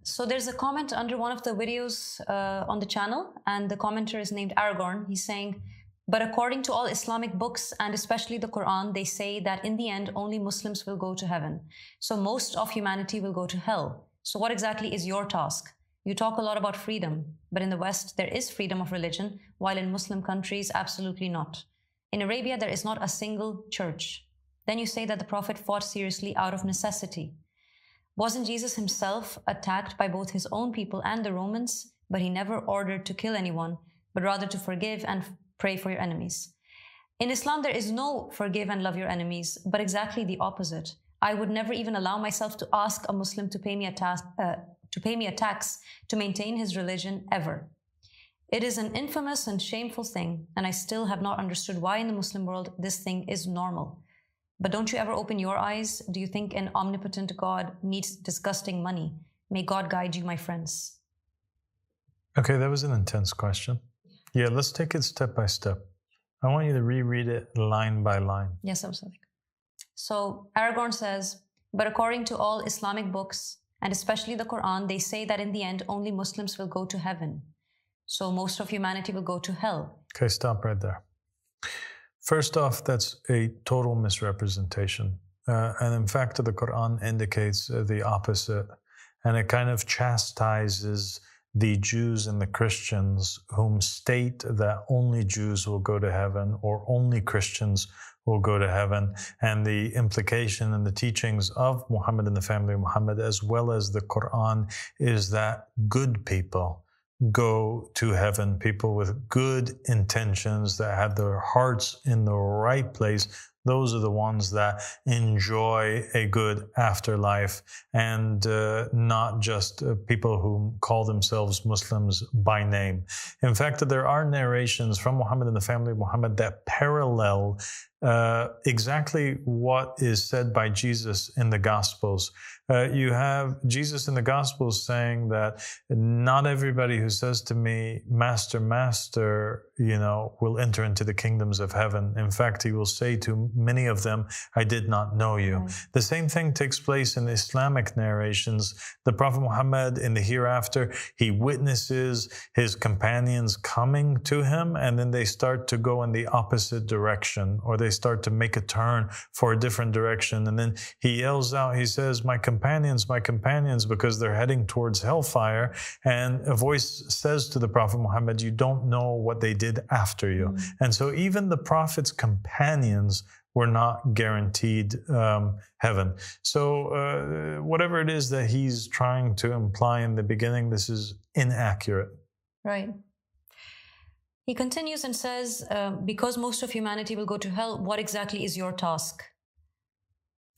So there's a comment under one of the videos on the channel, and the commenter is named Aragorn. He's saying, but according to all Islamic books, and especially the Quran, they say that in the end, only Muslims will go to heaven. So most of humanity will go to hell. So what exactly is your task? You talk a lot about freedom, but in the West, there is freedom of religion, while in Muslim countries, absolutely not. In Arabia, there is not a single church. Then you say that the Prophet fought seriously out of necessity. Wasn't Jesus himself attacked by both his own people and the Romans? But he never ordered to kill anyone, but rather to forgive and pray for your enemies. In Islam, there is no forgive and love your enemies, but exactly the opposite. I would never even allow myself to ask a Muslim to pay me a tax to maintain his religion ever. It is an infamous and shameful thing, and I still have not understood why in the Muslim world this thing is normal. But don't you ever open your eyes? Do you think an omnipotent God needs disgusting money? May God guide you, my friends. Okay, that was an intense question. Yeah, let's take it step by step. I want you to reread it line by line. Yes, absolutely. So Aragorn says, but according to all Islamic books, and especially the Quran, they say that in the end, only Muslims will go to heaven. So most of humanity will go to hell. Okay, stop right there. First off, that's a total misrepresentation. And in fact, the Quran indicates the opposite. And it kind of chastises the Jews and the Christians whom state that only Jews will go to heaven or only Christians will go to heaven. And the implication and the teachings of Muhammad and the family of Muhammad, as well as the Quran, is that good people go to heaven, people with good intentions that have their hearts in the right place. Those are the ones that enjoy a good afterlife, and not just people who call themselves Muslims by name. In fact, there are narrations from Muhammad and the family of Muhammad that parallel exactly what is said by Jesus in the Gospels. You have Jesus in the Gospels saying that not everybody who says to me, Master, Master, will enter into the kingdoms of heaven. In fact, he will say to many of them, I did not know you. Right. The same thing takes place in Islamic narrations. The Prophet Muhammad in the hereafter, he witnesses his companions coming to him, and then they start to go in the opposite direction, or they start to make a turn for a different direction. And then he yells out, he says, my companions, because they're heading towards hellfire. And a voice says to the Prophet Muhammad, you don't know what they did after you. Mm. And so even the Prophet's companions were not guaranteed heaven. So whatever it is that he's trying to imply in the beginning, this is inaccurate. Right. He continues and says, because most of humanity will go to hell, what exactly is your task?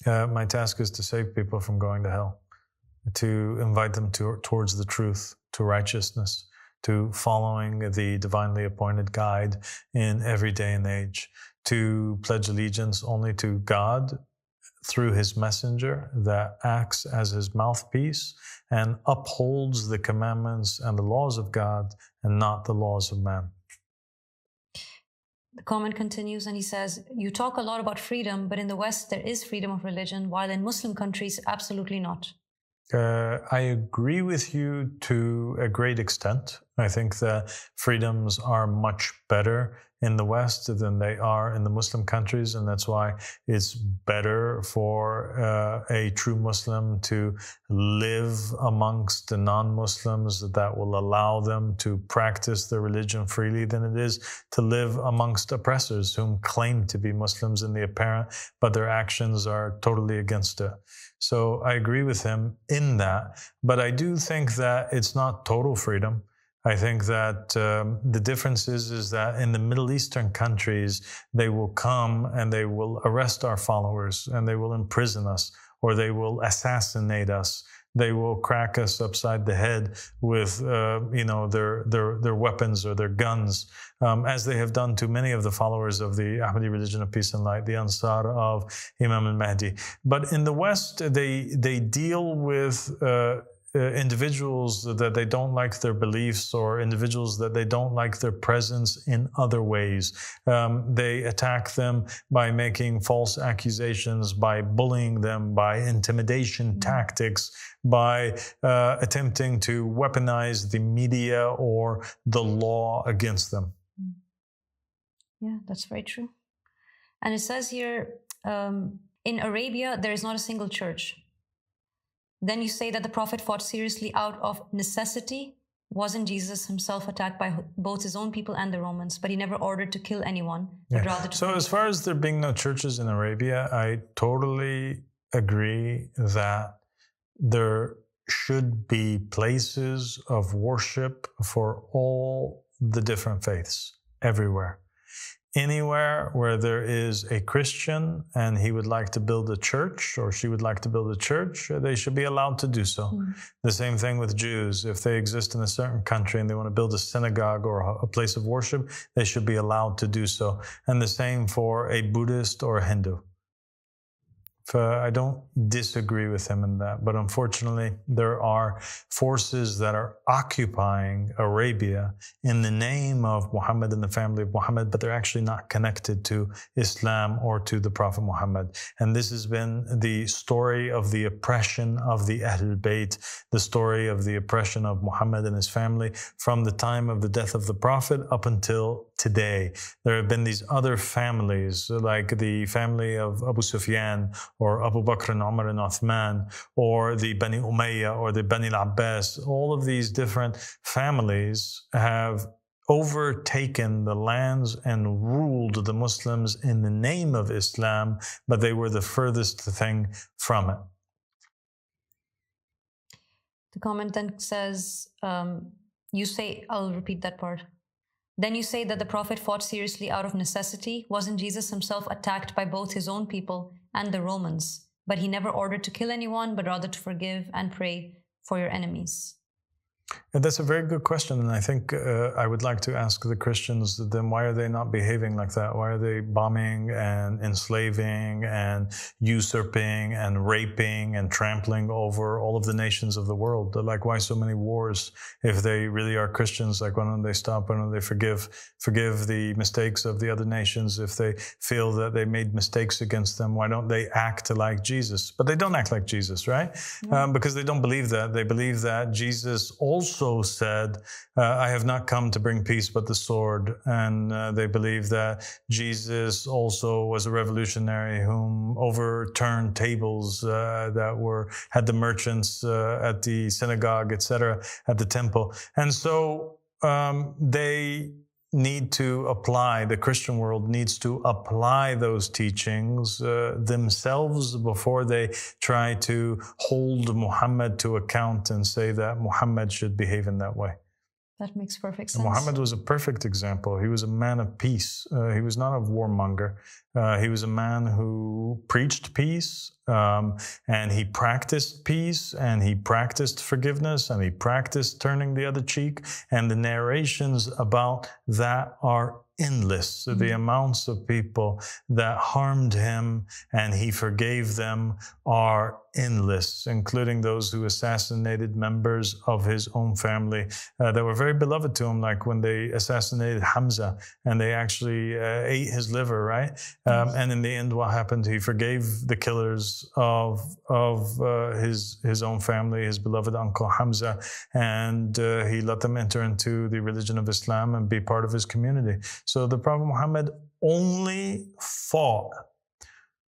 My task is to save people from going to hell, to invite them towards the truth, to righteousness, to following the divinely appointed guide in every day and age, to pledge allegiance only to God through his messenger that acts as his mouthpiece and upholds the commandments and the laws of God and not the laws of man. The comment continues and he says, you talk a lot about freedom, but in the West there is freedom of religion, while in Muslim countries, absolutely not. I agree with you to a great extent. I think that freedoms are much better in the West than they are in the Muslim countries, and that's why it's better for a true Muslim to live amongst the non-Muslims that will allow them to practice their religion freely than it is to live amongst oppressors whom claim to be Muslims in the apparent, but their actions are totally against it. So I agree with him in that, but I do think that it's not total freedom. I think that the difference is that in the Middle Eastern countries, they will come and they will arrest our followers and they will imprison us, or they will assassinate us. They will crack us upside the head with, their weapons or their guns, as they have done to many of the followers of the Ahmadi religion of peace and light, the Ansar of Imam al-Mahdi. But in the West, they deal with individuals that they don't like their beliefs, or individuals that they don't like their presence in other ways. They attack them by making false accusations, by bullying them, by intimidation tactics, by attempting to weaponize the media or the law against them. Yeah, that's very true. And it says here, in Arabia, there is not a single church. Then you say that the Prophet fought seriously out of necessity. Wasn't Jesus himself attacked by both his own people and the Romans? But he never ordered to kill anyone, but rather to... So as far as there being no churches in Arabia, I totally agree that there should be places of worship for all the different faiths everywhere. Anywhere where there is a Christian and he would like to build a church, or she would like to build a church, they should be allowed to do so. The same thing with Jews. If they exist in a certain country and they want to build a synagogue or a place of worship, they should be allowed to do so. And the same for a Buddhist or a Hindu. I don't disagree with him in that, but unfortunately there are forces that are occupying Arabia in the name of Muhammad and the family of Muhammad, but they're actually not connected to Islam or to the Prophet Muhammad. And this has been the story of the oppression of the Ahlul Bayt, the story of the oppression of Muhammad and his family from the time of the death of the Prophet up until today. There have been these other families, like the family of Abu Sufyan, or Abu Bakr and Umar and Uthman, or the Bani Umayyah, or the Bani al-Abbas. All of these different families have overtaken the lands and ruled the Muslims in the name of Islam, but they were the furthest thing from it. The comment then says, you say, I'll repeat that part. Then you say that the Prophet fought seriously out of necessity. Wasn't Jesus himself attacked by both his own people and the Romans? But he never ordered to kill anyone, but rather to forgive and pray for your enemies. And that's a very good question. And I think I would like to ask the Christians, then why are they not behaving like that? Why are they bombing and enslaving and usurping and raping and trampling over all of the nations of the world? Like, why so many wars? If they really are Christians, like, why don't they stop? Why don't they forgive the mistakes of the other nations? If they feel that they made mistakes against them, why don't they act like Jesus? But they don't act like Jesus, right? Because they don't believe that. They believe that Jesus also said, I have not come to bring peace but the sword. And they believe that Jesus also was a revolutionary whom overturned tables that had the merchants at the synagogue, etc., at the temple. And so they need to apply, the Christian world needs to apply those teachings themselves before they try to hold Muhammad to account and say that Muhammad should behave in that way. That makes perfect sense. Muhammad was a perfect example. He was a man of peace. He was not a warmonger. He was a man who preached peace, and he practiced peace, and he practiced forgiveness, and he practiced turning the other cheek. And the narrations about that are endless. The amounts of people that harmed him and he forgave them are endless, including those who assassinated members of his own family that were very beloved to him, like when they assassinated Hamza and they actually ate his liver, right? And in the end, what happened? He forgave the killers of his own family, his beloved uncle Hamza, and he let them enter into the religion of Islam and be part of his community. So the Prophet Muhammad only fought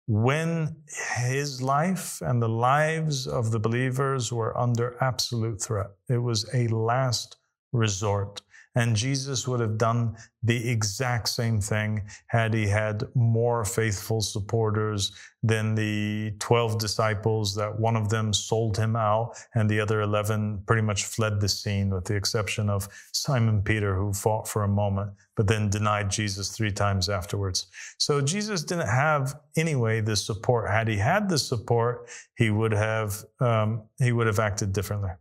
when his life and the lives of the believers were under absolute threat. It was a last resort. And Jesus would have done the exact same thing had he had more faithful supporters than the 12 disciples, that one of them sold him out and the other 11 pretty much fled the scene, with the exception of Simon Peter, who fought for a moment but then denied Jesus 3 times afterwards. So Jesus didn't have anyway the support. Had he had the support, he would have acted differently.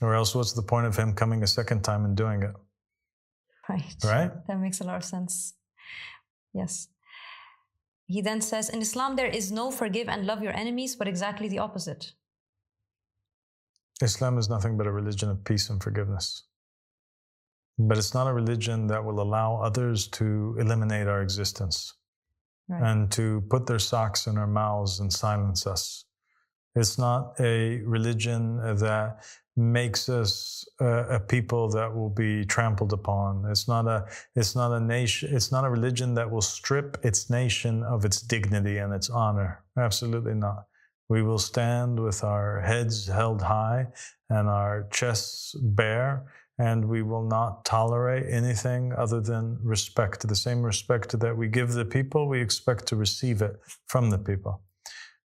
Or else what's the point of him coming a second time and doing it? Right? That makes a lot of sense. Yes. He then says, in Islam, there is no forgive and love your enemies, but exactly the opposite. Islam is nothing but a religion of peace and forgiveness. But it's not a religion that will allow others to eliminate our existence, right, and to put their socks in our mouths and silence us. It's not a religion that makes us a people that will be trampled upon. It's not a nation. It's not a religion that will strip its nation of its dignity and its honor. Absolutely not. We will stand with our heads held high and our chests bare, and we will not tolerate anything other than respect. The same respect that we give the people, we expect to receive it from the people.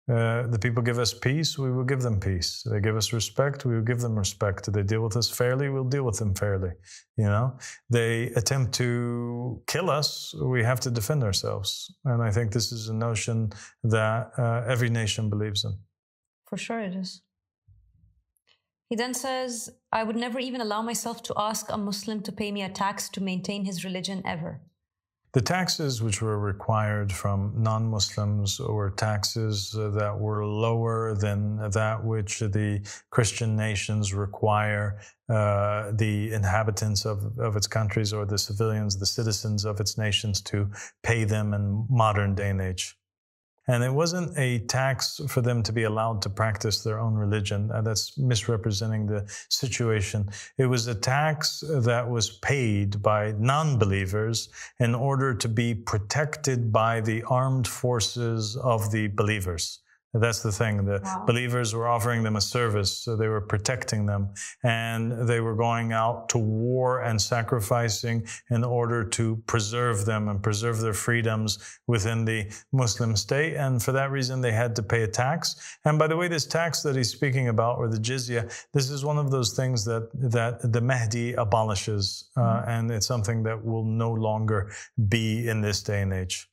The people give us peace, we will give them peace. They give us respect, we will give them respect. They deal with us fairly, we'll deal with them fairly. You know, they attempt to kill us, we have to defend ourselves. And I think this is a notion that every nation believes in. For sure it is. He then says, I would never even allow myself to ask a Muslim to pay me a tax to maintain his religion ever. The taxes which were required from non-Muslims were taxes that were lower than that which the Christian nations require the inhabitants of its countries, or the civilians, the citizens of its nations, to pay them in modern day and age. And it wasn't a tax for them to be allowed to practice their own religion. That's misrepresenting the situation. It was a tax that was paid by non-believers in order to be protected by the armed forces of the believers. That's the thing. The believers were offering them a service, so they were protecting them. And they were going out to war and sacrificing in order to preserve them and preserve their freedoms within the Muslim state. And for that reason, they had to pay a tax. And by the way, this tax that he's speaking about, or the jizya, this is one of those things that the Mahdi abolishes. And it's something that will no longer be in this day and age.